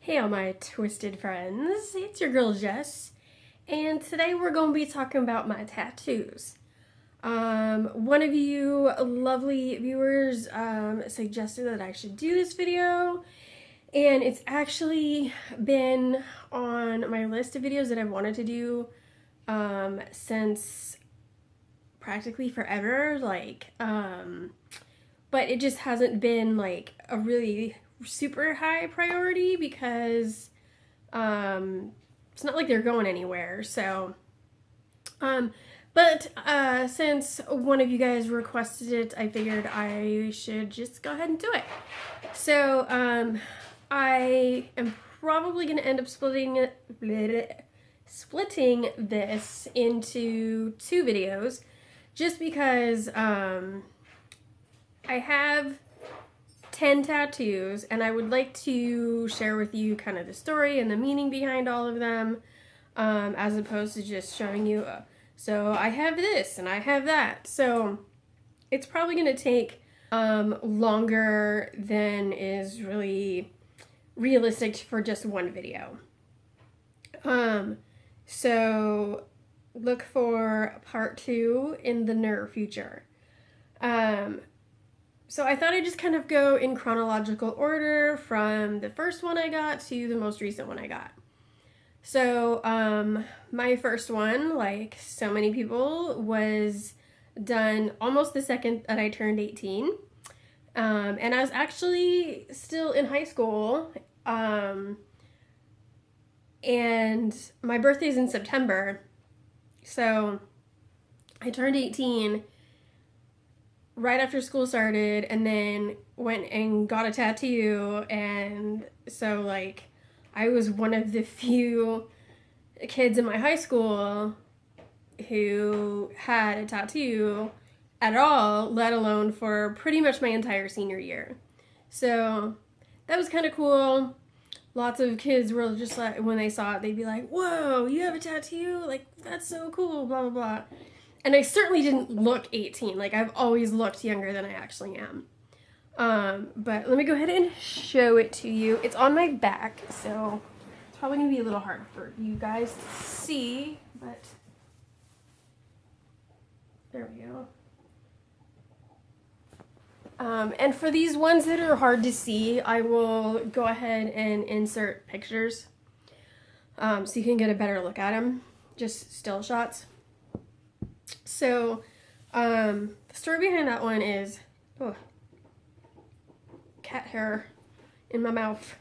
Hey all my twisted friends, it's your girl Jess, and today we're going to be talking about my tattoos. One of you lovely viewers suggested that I should do this video, and it's actually been on my list of videos that I've wanted to do since practically forever, but it just hasn't been like a really super high priority because it's not like they're going anywhere. So since one of you guys requested it, I figured I should just go ahead and do it. So I am probably going to end up splitting this into two videos just because I have 10 tattoos, and I would like to share with you kind of the story and the meaning behind all of them, as opposed to just showing you, so I have this and I have that. So it's probably going to take longer than is really realistic for just one video. So look for part 2 in the near future. So I thought I'd just kind of go in chronological order from the first one I got to the most recent one I got. So my first one, like so many people, was done almost the second that I turned 18. And I was actually still in high school. And my birthday's in September. So I turned 18 right after school started, and then went and got a tattoo. And so like I was one of the few kids in my high school who had a tattoo at all, let alone for pretty much my entire senior year. So that was kind of cool. Lots of kids were just like, when they saw it, they'd be like, whoa, you have a tattoo? Like, that's so cool, blah, blah, blah. And I certainly didn't look 18. Like, I've always looked younger than I actually am. But let me go ahead and show it to you. It's on my back, so it's probably going to be a little hard for you guys to see, but there we go. And for these ones that are hard to see, I will go ahead and insert pictures so you can get a better look at them, just still shots. So, the story behind that one is, cat hair in my mouth.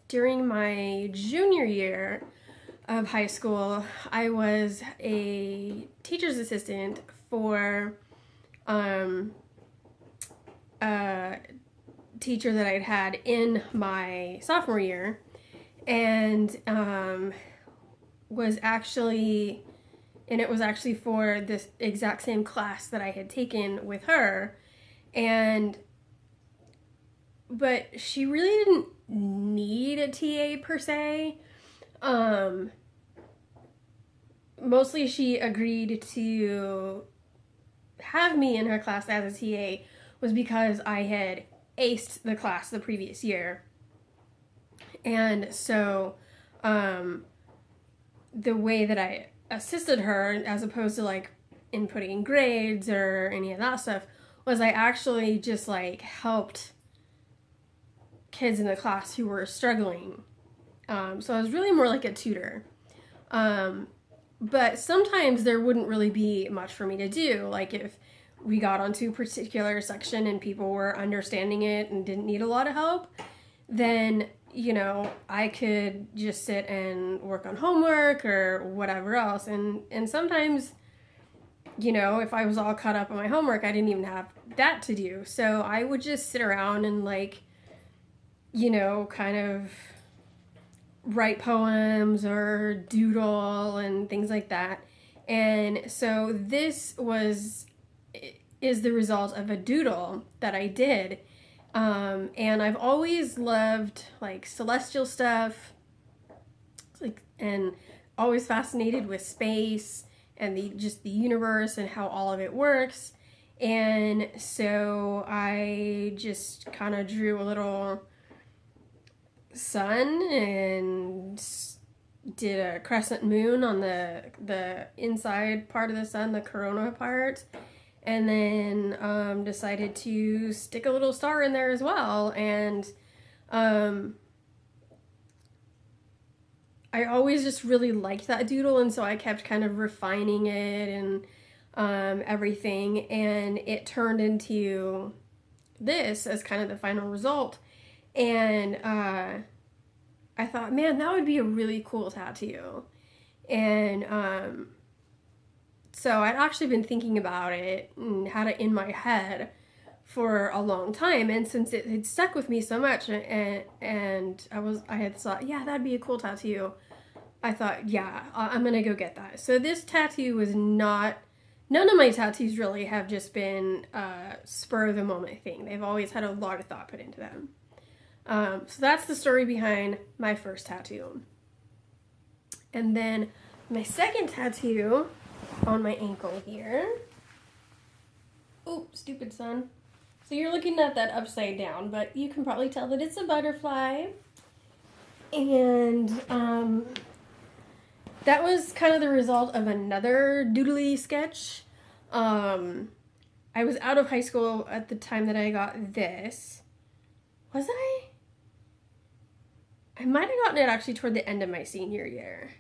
During my junior year of high school, I was a teacher's assistant for a teacher that I'd had in my sophomore year. And it was actually for this exact same class that I had taken with her, but she really didn't need a TA per se. Mostly she agreed to have me in her class as a TA was because I had aced the class the previous year. And so, the way that I assisted her, as opposed to like inputting grades or any of that stuff, was I actually just like helped kids in the class who were struggling. So I was really more like a tutor. But sometimes there wouldn't really be much for me to do. Like if we got onto a particular section and people were understanding it and didn't need a lot of help, then I could just sit and work on homework or whatever else. And sometimes, if I was all caught up on my homework, I didn't even have that to do. So I would just sit around and kind of write poems or doodle and things like that. And so this is the result of a doodle that I did. And I've always loved like celestial stuff, and always fascinated with space and the universe and how all of it works. And so I just kind of drew a little sun and did a crescent moon on the inside part of the sun, the corona part, and then decided to stick a little star in there as well. And I always just really liked that doodle, and so I kept kind of refining it and everything, and it turned into this as kind of the final result. And I thought, man, that would be a really cool tattoo. And so I'd actually been thinking about it and had it in my head for a long time, and since it had stuck with me so much, and I had thought, yeah, that'd be a cool tattoo. I thought, yeah, I'm gonna go get that. So this tattoo was not. None of my tattoos really have just been spur of the moment thing. They've always had a lot of thought put into them. So that's the story behind my first tattoo. And then my second tattoo on my ankle here. Oh, stupid son. So you're looking at that upside down, but you can probably tell that it's a butterfly. And that was kind of the result of another doodly sketch. I was out of high school at the time that I got this. Was I? I might have gotten it actually toward the end of my senior year.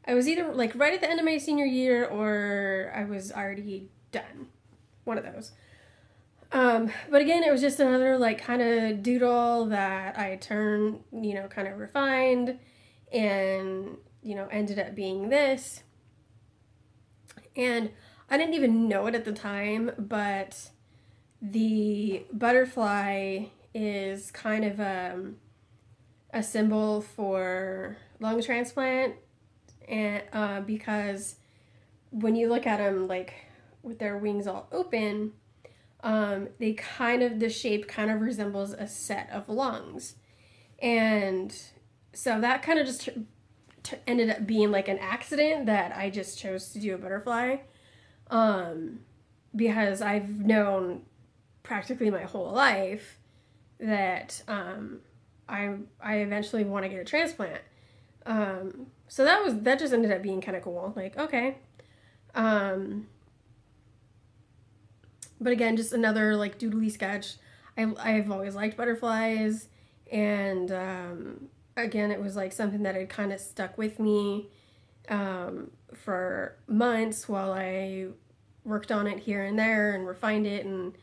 I was either like right at the end of my senior year or I was already done. One of those. But again, it was just another like kind of doodle that I turned, kind of refined and, ended up being this. And I didn't even know it at the time, but the butterfly is kind of a symbol for lung transplant, and because when you look at them like with their wings all open, the shape kind of resembles a set of lungs. And so that kind of just ended up being like an accident that I just chose to do a butterfly, because I've known practically my whole life that I eventually want to get a transplant. So that just ended up being kind of cool. Like, okay. But again, just another like doodly sketch. I've always liked butterflies, and again, it was like something that had kind of stuck with me for months while I worked on it here and there and refined it and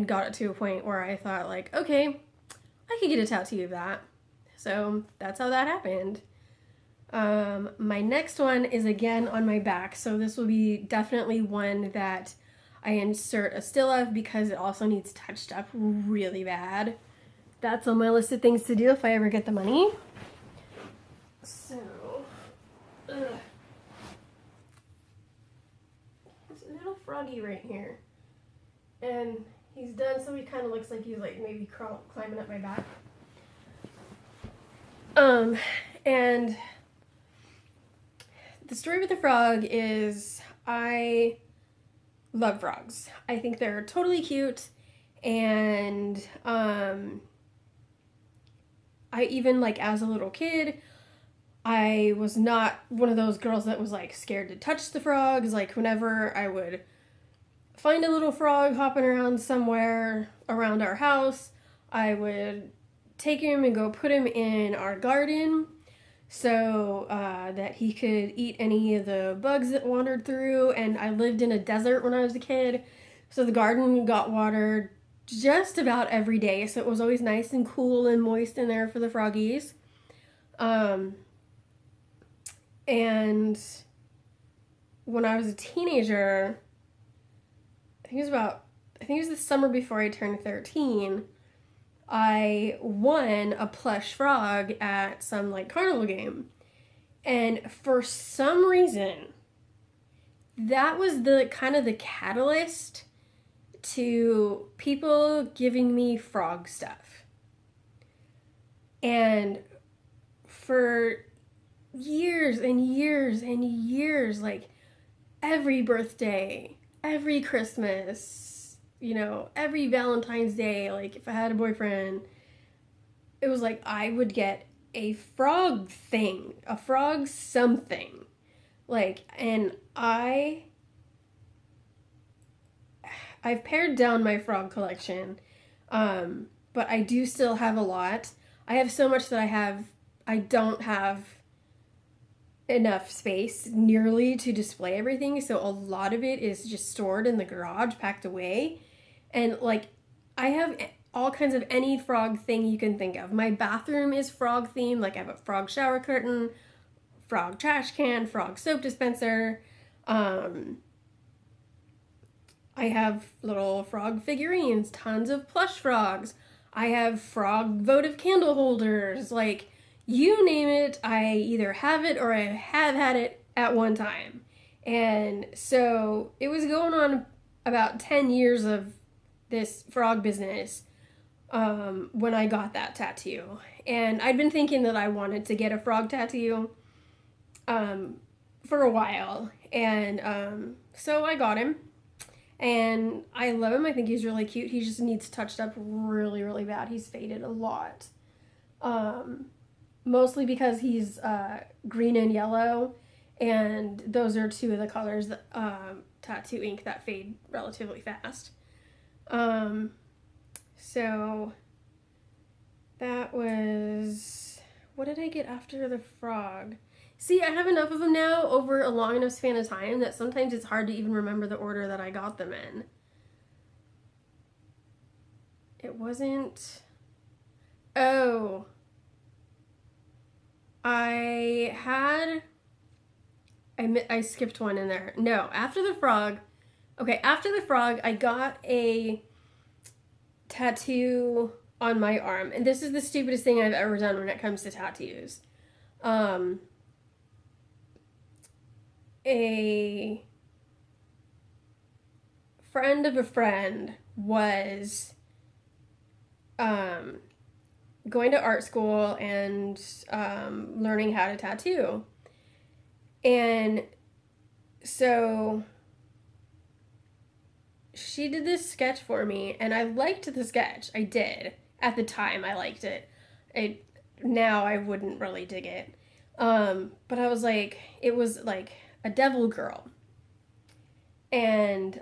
got it to a point where I thought like, okay, I could get a tattoo of that. So that's how that happened. My next one is again on my back, so this will be definitely one that I insert a still of because it also needs touched up really bad. That's on my list of things to do if I ever get the money. So, it's a little froggy right here. And he's done, so he kind of looks like he's like maybe climbing up my back. And the story with the frog is I love frogs. I think they're totally cute, and I even like as a little kid, I was not one of those girls that was like scared to touch the frogs. Like whenever I would find a little frog hopping around somewhere around our house, I would take him and go put him in our garden so that he could eat any of the bugs that wandered through. And I lived in a desert when I was a kid, so the garden got watered just about every day, so it was always nice and cool and moist in there for the froggies. And when I was a teenager, I think it was the summer before I turned 13, I won a plush frog at some like carnival game. And for some reason, that was the kind of the catalyst to people giving me frog stuff. And for years and years and years, like every birthday, every Christmas, you know, every Valentine's Day, like if I had a boyfriend, it was like I would get a frog thing, a frog something. Like, and I've pared down my frog collection, but I do still have a lot. I have so much that I don't have enough space nearly to display everything, so a lot of it is just stored in the garage, packed away. And like, I have all kinds of any frog thing you can think of. My bathroom is frog themed, like I have a frog shower curtain, frog trash can, frog soap dispenser. I have little frog figurines, tons of plush frogs. I have frog votive candle holders. Like, you name it, I either have it or I have had it at one time. And so it was going on about 10 years of this frog business when I got that tattoo. And I'd been thinking that I wanted to get a frog tattoo for a while. And so I got him. And I love him. I think he's really cute. He just needs touched up really, really bad. He's faded a lot. Mostly because he's green and yellow. And those are two of the colors that tattoo ink that fade relatively fast. So that was... What did I get after the frog? See, I have enough of them now over a long enough span of time that sometimes it's hard to even remember the order that I got them in. It wasn't... Oh. I skipped one in there. No, after the frog... Okay, after the frog, I got a tattoo on my arm. And this is the stupidest thing I've ever done when it comes to tattoos. A friend of a friend was going to art school and learning how to tattoo. And so she did this sketch for me, and I liked the sketch. I did. At the time, I liked it. Now I wouldn't really dig it. But I was like, it was like a devil girl. And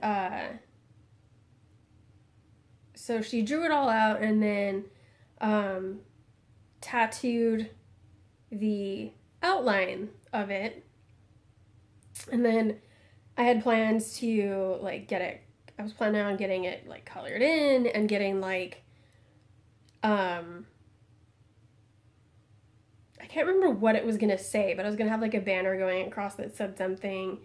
so she drew it all out and then tattooed the outline of it. And then I had plans to like get it, I was planning on getting it like colored in and getting like I can't remember what it was gonna say, but I was gonna have like a banner going across that said something.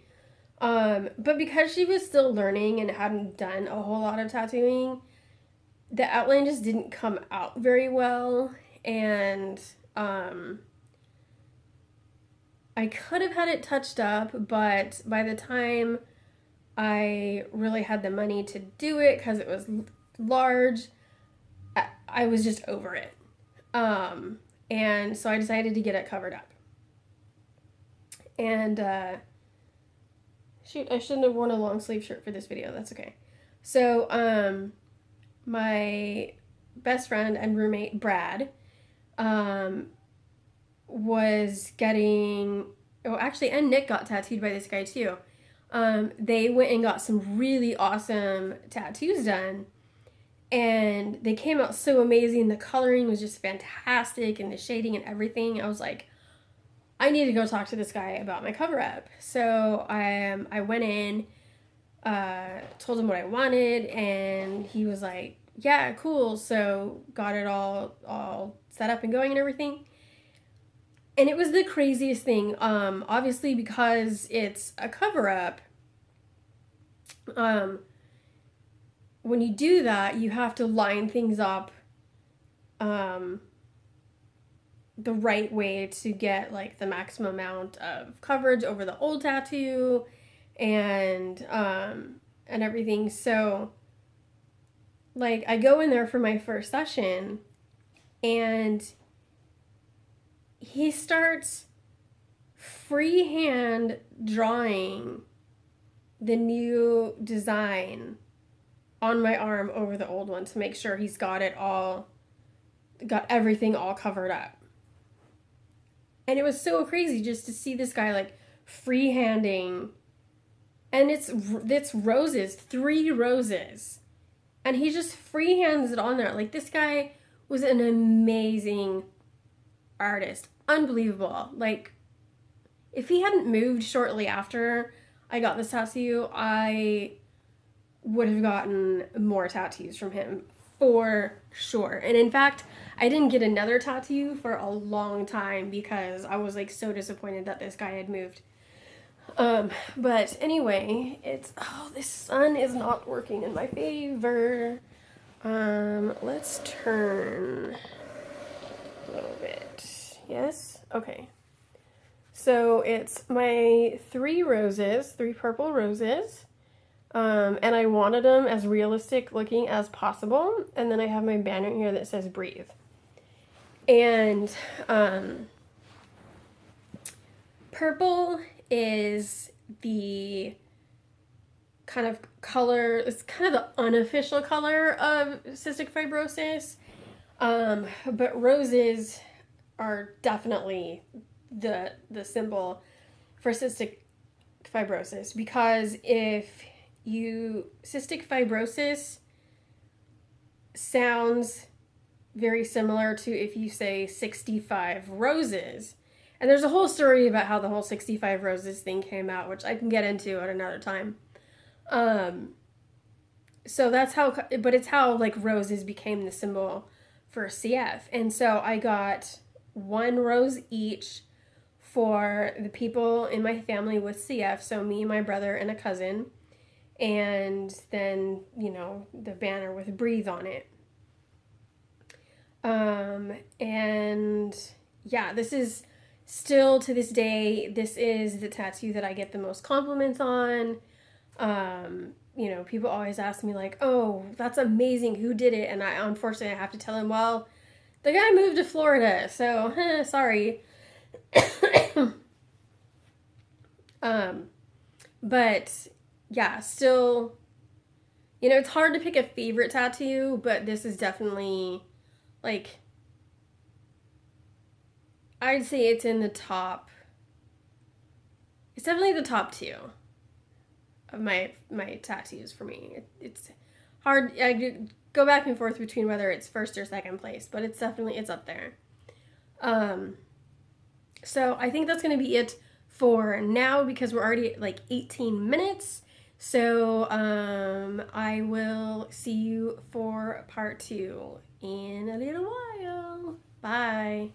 But because she was still learning and hadn't done a whole lot of tattooing, the outline just didn't come out very well. And I could have had it touched up, but by the time I really had the money to do it, because it was large, I was just over it. And so I decided to get it covered up. And, shoot, I shouldn't have worn a long sleeve shirt for this video. That's okay. So, my best friend and roommate, Brad, was getting... Oh, actually, and Nick got tattooed by this guy, too. They went and got some really awesome tattoos done. And they came out so amazing. The coloring was just fantastic, and the shading and everything. I was like, I need to go talk to this guy about my cover-up. So I went in, told him what I wanted, and he was like, yeah, cool. So got it all set up and going and everything. And it was the craziest thing. Obviously, because it's a cover-up, when you do that, you have to line things up the right way to get like the maximum amount of coverage over the old tattoo and everything. So like I go in there for my first session and he starts freehand drawing the new design on my arm over the old one to make sure he's got everything all covered up. And it was so crazy just to see this guy like freehanding, and it's roses, 3 roses, and he just freehands it on there. Like, this guy was an amazing artist, unbelievable. Like, if he hadn't moved shortly after I got this tattoo, I would have gotten more tattoos from him for sure. And in fact, I didn't get another tattoo for a long time because I was like so disappointed that this guy had moved. But anyway, this sun is not working in my favor. Let's turn a little bit. Yes? Okay. So it's my 3 purple roses. And I wanted them as realistic looking as possible. And then I have my banner here that says breathe. And purple is the kind of color, it's kind of the unofficial color of cystic fibrosis. But roses are definitely the symbol for cystic fibrosis, because cystic fibrosis sounds very similar to if you say 65 roses. And there's a whole story about how the whole 65 roses thing came out, which I can get into at another time. So that's how, but it's how like roses became the symbol for CF. And so I got 1 rose each for the people in my family with CF. So me, my brother, and a cousin. And then, the banner with breathe on it. And yeah, this is still to this day, this is the tattoo that I get the most compliments on. People always ask me like, oh, that's amazing, who did it? And unfortunately I have to tell them, well, the guy moved to Florida, so sorry. But yeah, still, it's hard to pick a favorite tattoo, but this is definitely, like, I'd say it's in the top. It's definitely the top 2 of my tattoos for me. It's hard. I go back and forth between whether it's first or second place, but it's up there. So I think that's going to be it for now, because we're already at like 18 minutes. So I will see you for part 2 in a little while. Bye.